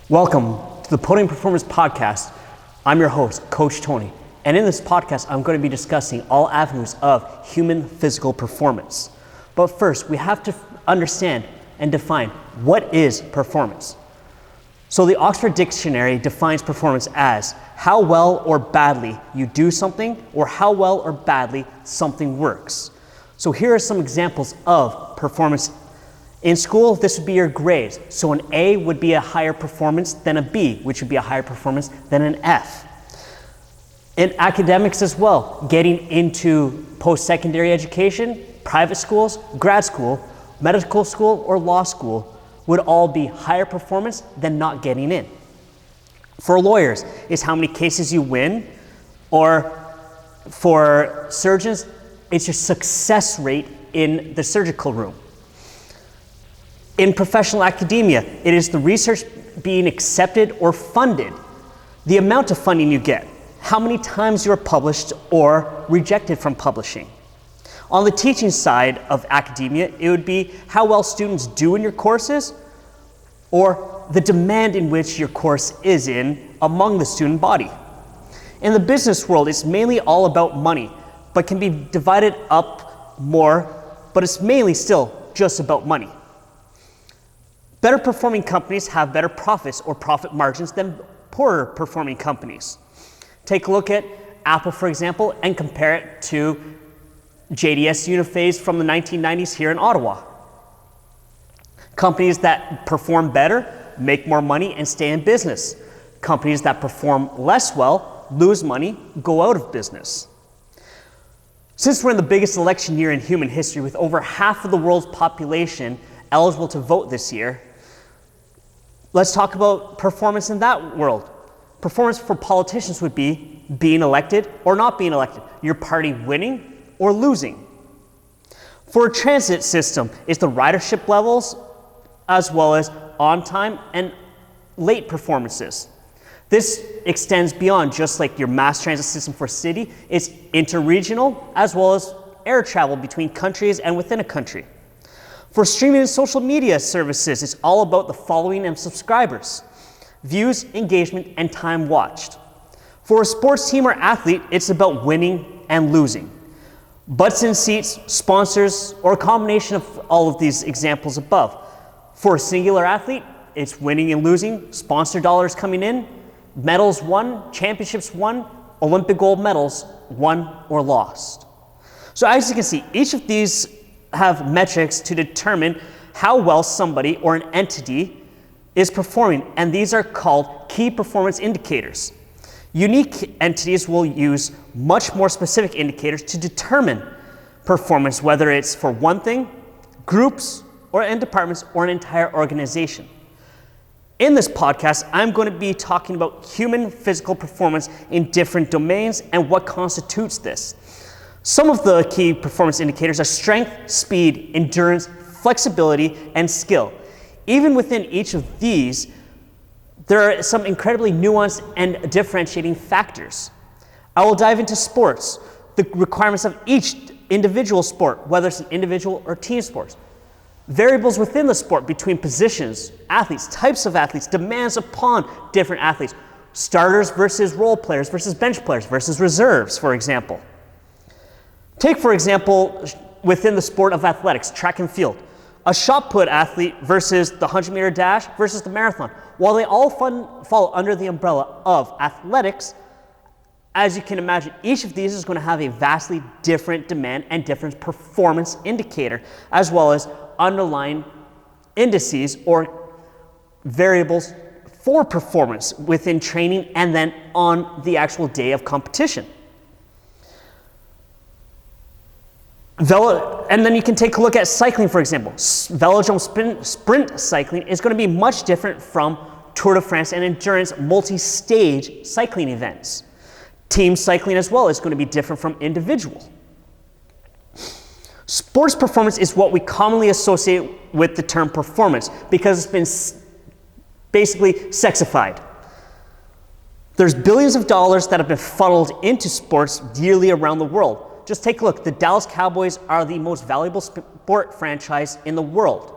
Welcome to the Podium Performance Podcast. I'm your host, Coach Tony, and in this podcast, I'm going to be discussing all avenues of human physical performance. But first, we have to understand and define what is performance. So the Oxford Dictionary defines performance as how well or badly you do something or how well or badly something works. So here are some examples of performance. In school, this would be your grades. So an A would be a higher performance than a B, which would be a higher performance than an F. In academics as well, getting into post-secondary education, private schools, grad school, medical school, or law school would all be higher performance than not getting in. For lawyers, it's how many cases you win, or for surgeons, it's your success rate in the surgical room. In professional academia, it is the research being accepted or funded, the amount of funding you get, how many times you're published or rejected from publishing. On the teaching side of academia, it would be how well students do in your courses or the demand in which your course is in among the student body. In the business world, it's mainly all about money, but can be divided up more, but it's mainly still just about money. Better performing companies have better profits or profit margins than poorer performing companies. Take a look at Apple, for example, and compare it to JDS Uniphase from the 1990s here in Ottawa. Companies that perform better make more money and stay in business. Companies that perform less well lose money, go out of business. Since we're in the biggest election year in human history with over half of the world's population eligible to vote this year, let's talk about performance in that world. Performance for politicians would be being elected or not being elected, your party winning or losing. For a transit system, it's the ridership levels as well as on time and late performances. This extends beyond just like your mass transit system for a city. It's interregional as well as air travel between countries and within a country. For streaming and social media services, it's all about the following and subscribers, views, engagement, and time watched. For a sports team or athlete, it's about winning and losing. Butts in seats, sponsors, or a combination of all of these examples above. For a singular athlete, it's winning and losing, sponsor dollars coming in, medals won, championships won, Olympic gold medals won or lost. So as you can see, each of these have metrics to determine how well somebody or an entity is performing, and these are called key performance indicators. Unique entities will use much more specific indicators to determine performance, whether it's for one thing, groups, or in departments, or an entire organization. In this podcast, I'm going to be talking about human physical performance in different domains and what constitutes this. Some of the key performance indicators are strength, speed, endurance, flexibility, and skill. Even within each of these, there are some incredibly nuanced and differentiating factors. I will dive into sports, the requirements of each individual sport, whether it's an individual or team sport. Variables within the sport between positions, athletes, types of athletes, demands upon different athletes, starters versus role players versus bench players versus reserves, for example. Take, for example, within the sport of athletics, track and field, a shot put athlete versus the 100-meter dash versus the marathon. While they all fall under the umbrella of athletics, as you can imagine, each of these is going to have a vastly different demand and different performance indicator, as well as underlying indices or variables for performance within training and then on the actual day of competition. And then you can take a look at cycling, for example. Velodrome sprint cycling is going to be much different from Tour de France and endurance multi-stage cycling events. Team cycling as well is going to be different from individual. Sports performance is what we commonly associate with the term performance because it's been basically sexified. There's billions of dollars that have been funneled into sports yearly around the world. Just take a look. The Dallas Cowboys are the most valuable sport franchise in the world.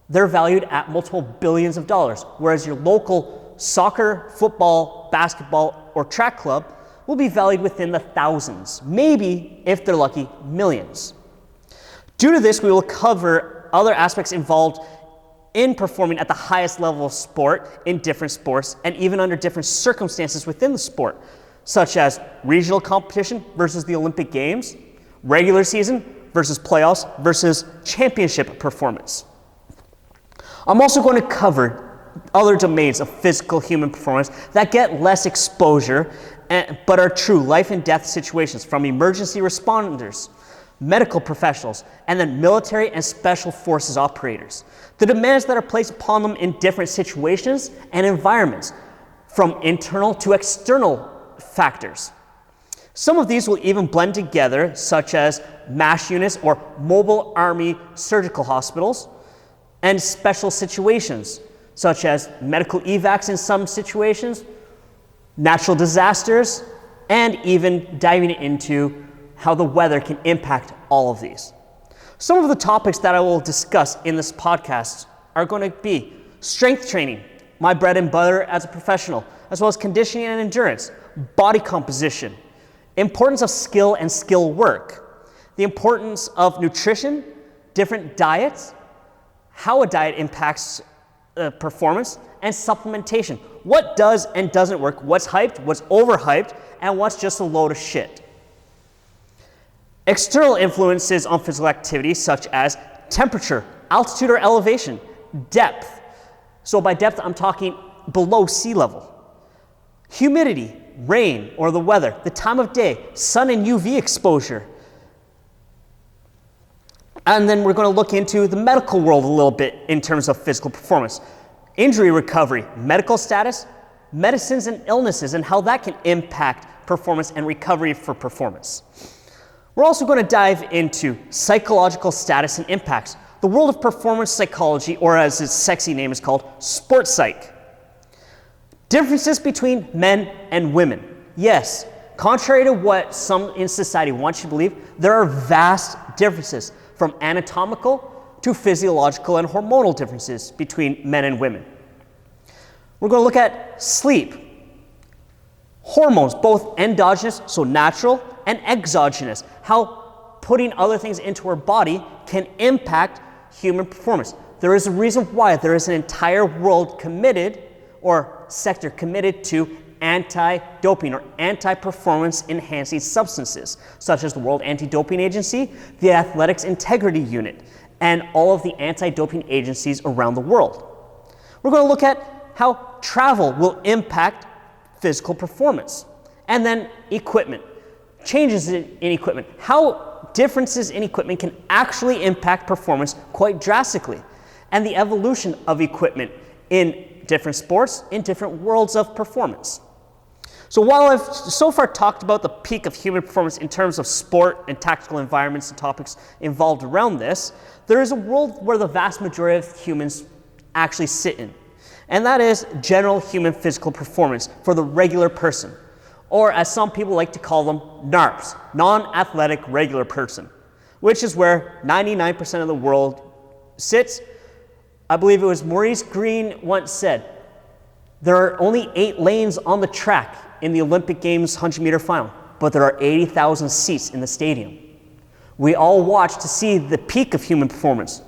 they're valued at multiple billions of dollars, whereas your local soccer, football, basketball, or track club will be valued within the thousands, maybe, if they're lucky, millions. Due to this, we will cover other aspects involved in performing at the highest level of sport in different sports and even under different circumstances within the sport, such as regional competition versus the Olympic Games, regular season versus playoffs versus championship performance. I'm also going to cover other domains of physical human performance that get less exposure but are true life and death situations, from emergency responders, medical professionals, and then military and special forces operators. The demands that are placed upon them in different situations and environments, from internal to external factors. Some of these will even blend together, such as MASH units or mobile army surgical hospitals, and special situations, such as medical evacs in some situations, natural disasters, and even diving into how the weather can impact all of these. Some of the topics that I will discuss in this podcast are going to be strength training, my bread and butter as a professional, as well as conditioning and endurance, body composition, importance of skill and skill work, the importance of nutrition, different diets, how a diet impacts performance, and supplementation. What does and doesn't work, what's hyped, what's overhyped, and what's just a load of shit. External influences on physical activity, such as temperature, altitude or elevation, depth. So by depth, I'm talking below sea level. Humidity, rain or the weather, the time of day, sun and UV exposure. And then we're going to look into the medical world a little bit in terms of physical performance. Injury recovery, medical status, medicines and illnesses, and how that can impact performance and recovery for performance. We're also going to dive into psychological status and impacts, the world of performance psychology, or as its sexy name is called, sports psych. Differences between men and women. Yes, contrary to what some in society want you to believe, there are vast differences, from anatomical to physiological and hormonal differences between men and women. We're going to look at sleep, hormones, both endogenous, so natural, and exogenous, how putting other things into our body can impact human performance. There is a reason why there is an entire world committed, or sector committed to anti-doping or anti-performance enhancing substances, such as the World Anti-Doping Agency, the Athletics Integrity Unit, and all of the anti-doping agencies around the world. We're going to look at how travel will impact physical performance, and then equipment, changes in equipment, how differences in equipment can actually impact performance quite drastically, and the evolution of equipment in different sports, in different worlds of performance. So while I've so far talked about the peak of human performance in terms of sport and tactical environments and topics involved around this, there is a world where the vast majority of humans actually sit in, and that is general human physical performance for the regular person, or as some people like to call them, NARPs, non-athletic regular person, which is where 99% of the world sits. I believe it was Maurice Green once said, there are only 8 lanes on the track in the Olympic Games 100-meter final, but there are 80,000 seats in the stadium. We all watch to see the peak of human performance,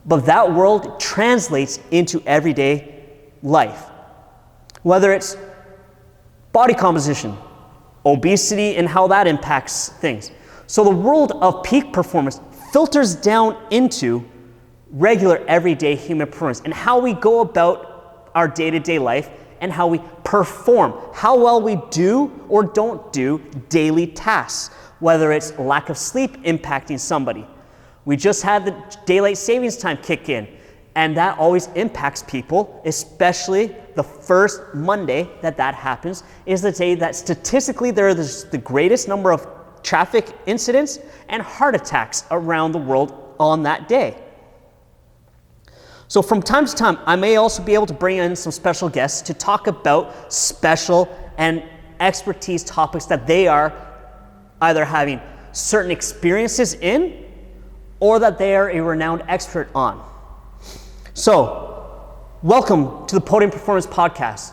but that world translates into everyday life. Whether it's body composition, obesity, and how that impacts things. So the world of peak performance filters down into regular everyday human performance and how we go about our day-to-day life and how we perform, how well we do or don't do daily tasks, whether it's lack of sleep impacting somebody. We just had the daylight savings time kick in, and that always impacts people, especially the first Monday that happens is the day that statistically there is the greatest number of traffic incidents and heart attacks around the world on that day. So from time to time, I may also be able to bring in some special guests to talk about special and expertise topics that they are either having certain experiences in or that they are a renowned expert on. So, welcome to the Podium Performance Podcast.